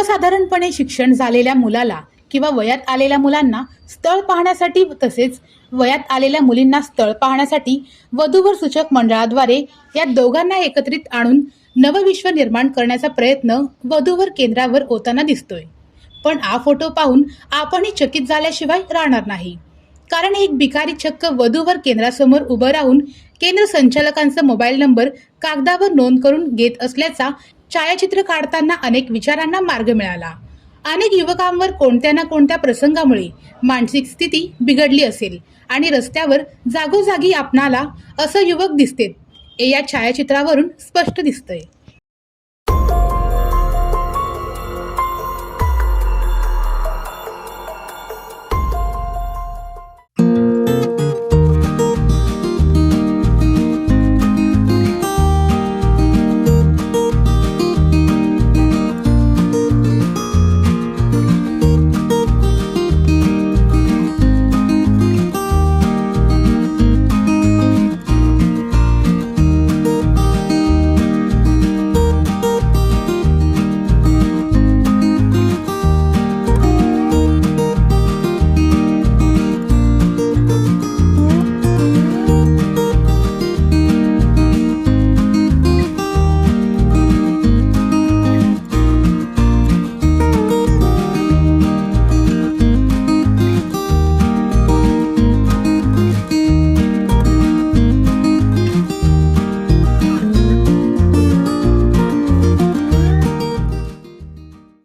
सर्वसाधारणपणे शिक्षण झालेल्या मुलाला किंवा वयात आलेल्या मुलांना स्थळ पाहण्यासाठी तसेच वयात आलेल्या मुलींना स्थळ पाहण्यासाठी वधूवर सूचक मंडळाद्वारे या दोघांना एकत्रित आणून नवविश्व निर्माण करण्याचा प्रयत्न वधूवर केंद्रावर होताना दिसतोय। पण हा फोटो पाहून आपणही चकित झाल्याशिवाय राहणार नाही, कारण एक भिकारी चक्क वधूवर केंद्रासमोर उभं राहून केंद्र संचालकांचा मोबाईल नंबर कागदावर नोंद करून घेत असल्याचा छायाचित्र काढताना अनेक विचारांना मार्ग मिळाला। अनेक युवकांवर कोणत्या ना कोणत्या प्रसंगामुळे मानसिक स्थिती बिघडली असेल आणि रस्त्यावर जागोजागी आपणाला असं युवक दिसतेत, हे या छायाचित्रावरून स्पष्ट दिसतंय।